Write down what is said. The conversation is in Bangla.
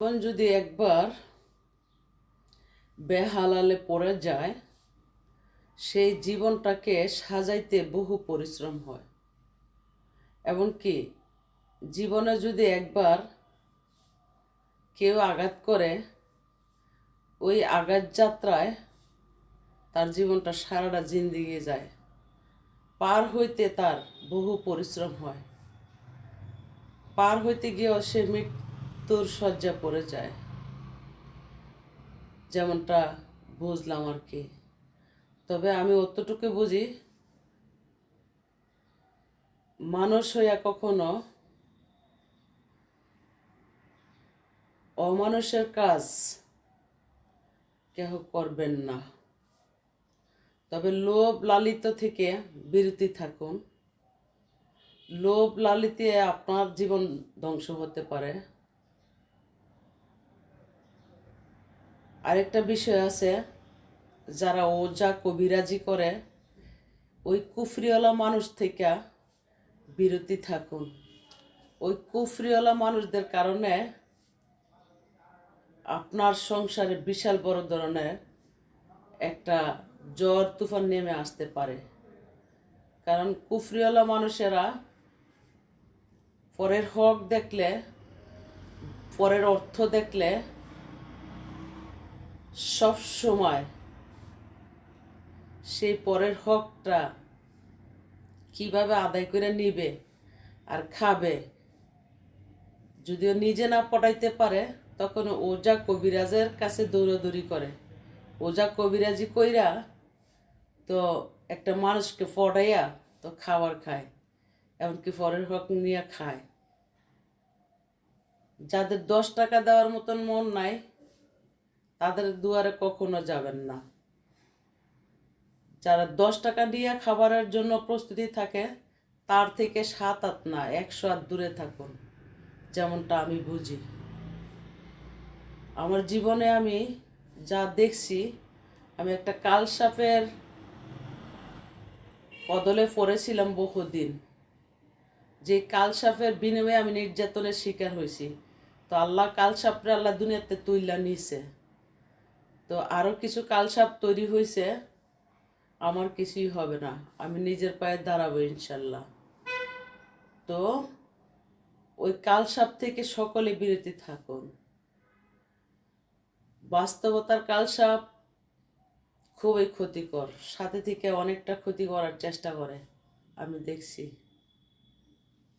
জীবন যদি একবার বেহালালে পড়ে যায়, সেই জীবনটাকে সাজাইতে বহু পরিশ্রম হয়। এমনকি জীবনে যদি একবার কেউ আঘাত করে, ওই আঘাত যাত্রায় তার জীবনটা সারাটা জিন্দিগি যায়, পার হইতে তার বহু পরিশ্রম হয়। পার হইতে গিয়েও সে মৃত্যুর শয্যা পড়ে যায়, যেমনটা বুঝলাম আর কি। তবে আমি অতটুকু বুঝি, মানুষ হইয়া কখনো অমানুষের কাজ কেহ করবেন না। তবে লোভ লালিত থেকে বিরতি থাকুন। লোভ লালিতে আপনার জীবন ধ্বংস হতে পারে। আরেকটা বিষয় আছে, যারা ওজা কবিরাজি করে, ওই কুফরিওয়ালা মানুষ থেকে বিরতি থাকুন। ওই কুফরিওয়ালা মানুষদের কারণে আপনার সংসারে বিশাল বড় ধরনের একটা ঝড় তুফান নেমে আসতে পারে। কারণ কুফরিওয়ালা মানুষেরা পরের হক দেখলে, পরের অর্থ দেখলে সব সময় সেই পরের হকটা কিভাবে আদায় করে নিবে আর খাবে, যদিও নিজে না পটাইতে পারে, তখন ওজা কবিরাজের কাছে দৌড়াদৌড়ি করে। ওজা কবিরাজি কইরা তো একটা মানুষকে পটাইয়া তো খাবার খায়, এমনকি পরের হক নিয়ে খায়। যাদের 10 টাকা দেওয়ার মতন মন নাই, তাদের দুয়ারে কখনো যাবেন না। যারা 10 টাকা দিয়ে খাবারের জন্য প্রস্তুতি থাকে, তার থেকে 7 হাত না 100 হাত দূরে থাকুন, যেমনটা আমি বুঝি। আমার জীবনে আমি যা দেখছি, আমি একটা কালসাপের কদলে পড়েছিলাম বহুদিন। যে কালসাপের বিনিময়ে আমি নির্যাতনের শিকার হয়েছি। তো আল্লাহ কালসাপরে আল্লাহ দুনিয়াতে তুইলা নিছে। তো আরও কিছু কালসাপ তৈরি হয়েছে, আমার কিছুই হবে না, আমি নিজের পায়ে দাঁড়াবো ইনশাল্লাহ। তো ওই কালসাপ থেকে সকলে বিরতি থাকুন। বাস্তবতার কালসাপ খুবই ক্ষতিকর, সাথে থেকে অনেকটা ক্ষতি করার চেষ্টা করে, আমি দেখছি।